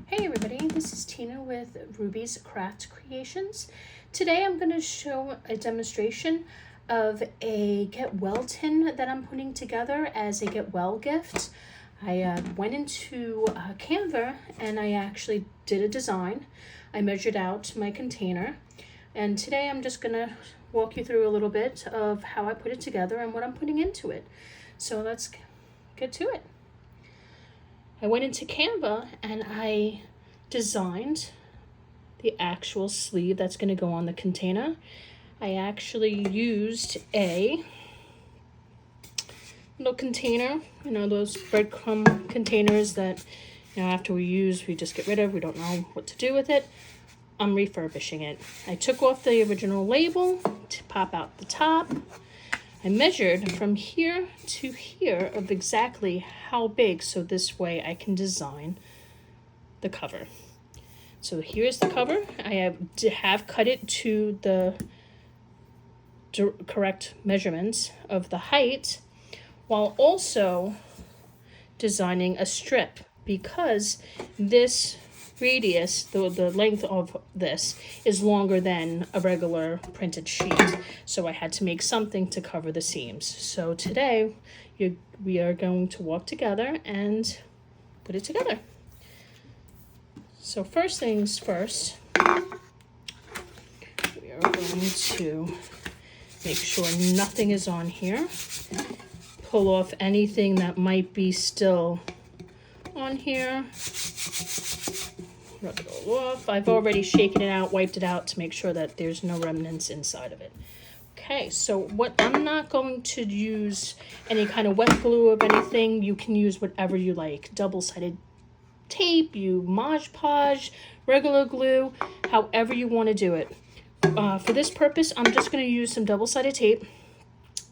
Hey everybody, this is Tina with Ruby's Craft Creations. Today I'm going to show a demonstration of a Get Well tin that I'm putting together as a Get Well gift. I went into Canva and I actually did a design. I measured out my container, and today I'm just going to walk you through a little bit of how I put it together and what I'm putting into it. So let's get to it. I went into Canva and I designed the actual sleeve that's going to go on the container. I actually used a little container, those breadcrumb containers that, after we use, we just get rid of. We don't know what to do with it. I'm refurbishing it. I took off the original label to pop out the top. I measured from here to here of exactly how big, so this way I can design the cover. So here's the cover. I have cut it to the correct measurements of the height, while also designing a strip, because this radius, the length of this, is longer than a regular printed sheet. So I had to make something to cover the seams. So today we are going to walk together and put it together. So first things first, we are going to make sure nothing is on here. Pull off anything that might be still on here. Rub it all off. I've already shaken it out, wiped it out to make sure that there's no remnants inside of it. Okay, so I'm not going to use any kind of wet glue of anything. You can use whatever you like. Double-sided tape, Mod Podge, regular glue, however you want to do it. For this purpose, I'm just going to use some double-sided tape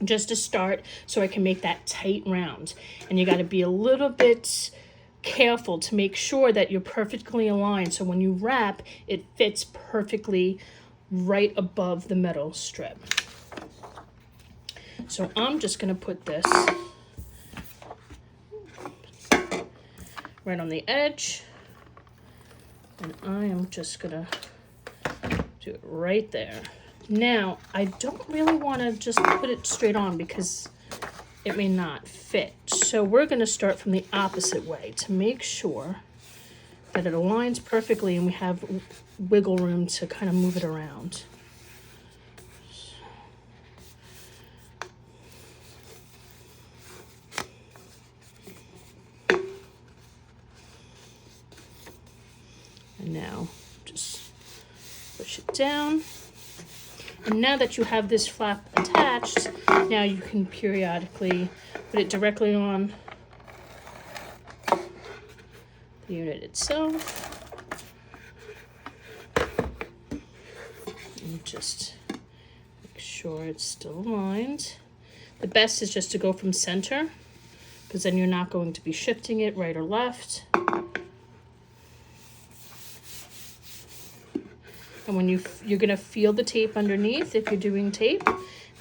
just to start, so I can make that tight round. And you got to be a little bit careful to make sure that you're perfectly aligned, so when you wrap, it fits perfectly right above the metal strip. So I'm just going to put this right on the edge, and I am just going to do it right there. Now, I don't really want to just put it straight on because it may not fit. So we're going to start from the opposite way to make sure that it aligns perfectly and we have wiggle room to kind of move it around. And now just push it down. And now that you have this flap attached, now you can periodically put it directly on the unit itself. And just make sure it's still aligned. The best is just to go from center, because then you're not going to be shifting it right or left. And when you're going to feel the tape underneath, if you're doing tape,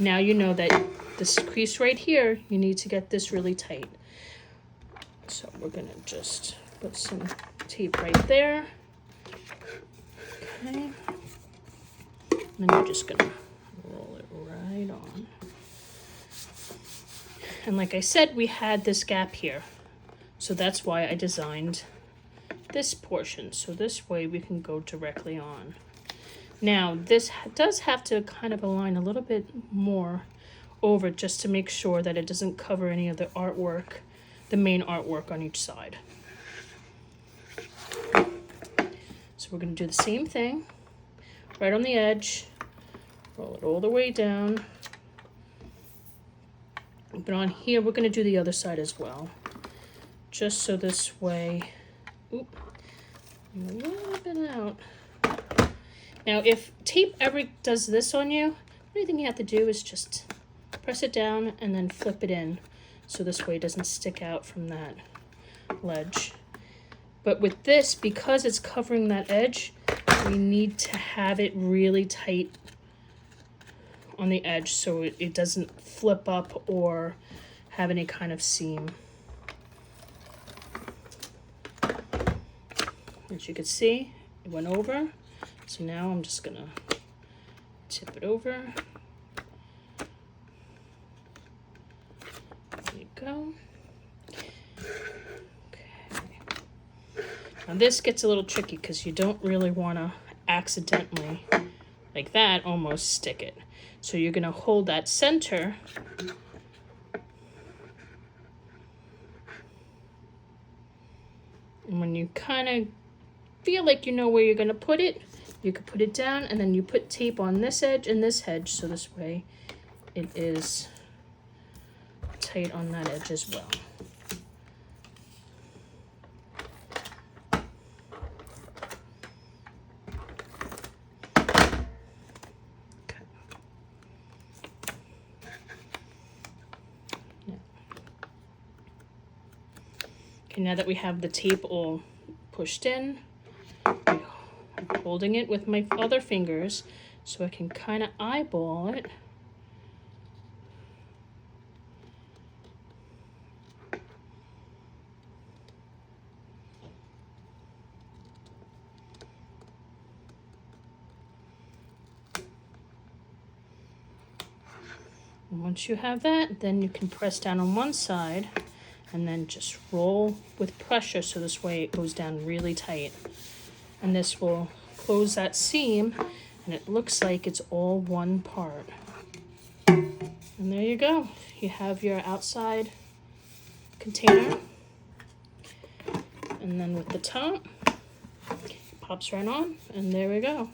now you know that this crease right here, you need to get this really tight. So we're going to just put some tape right there. Okay. And then you're just going to roll it right on. And like I said, we had this gap here. So that's why I designed this portion. So this way we can go directly on. Now, this does have to kind of align a little bit more over, just to make sure that it doesn't cover any of the artwork, the main artwork on each side. So we're going to do the same thing, right on the edge, roll it all the way down. But on here, we're going to do the other side as well, just so this way, oop, a little bit out. Now, if tape ever does this on you, the only thing you have to do is just press it down and then flip it in, so this way it doesn't stick out from that ledge. But with this, because it's covering that edge, we need to have it really tight on the edge so it doesn't flip up or have any kind of seam. as you can see, it went over. So now I'm just gonna tip it over. There you go. Okay. Now this gets a little tricky because you don't really want to accidentally, like that, almost stick it. So you're gonna hold that center. And when you kind of feel like you know where you're gonna put it, you could put it down, and then you put tape on this edge and this edge, so this way it is tight on that edge as well. Okay. Okay, now that we have the tape all pushed in, I'm holding it with my other fingers so I can kind of eyeball it. And once you have that, then you can press down on one side and then just roll with pressure so this way it goes down really tight. And this will close that seam, and it looks like it's all one part. And there you go. You have your outside container. And then with the top, it pops right on, and there we go.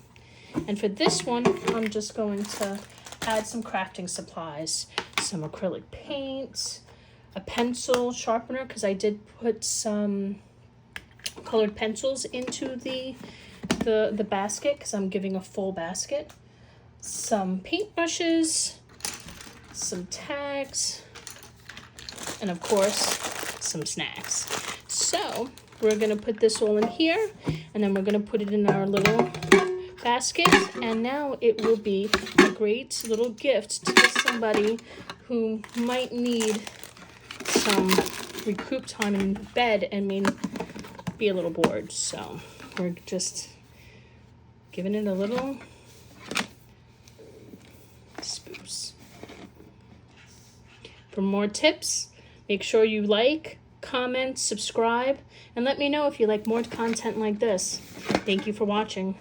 And for this one, I'm just going to add some crafting supplies, some acrylic paints, a pencil sharpener, because I did put some colored pencils into the basket because I'm giving a full basket, some paintbrushes, some tags, and of course some snacks. So we're gonna put this all in here, and then we're gonna put it in our little basket, and now it will be a great little gift to somebody who might need some recoup time in bed and may be a little bored. So we're just giving it a little spoops. For more tips, make sure you like, comment, subscribe, and let me know if you like more content like this. Thank you for watching.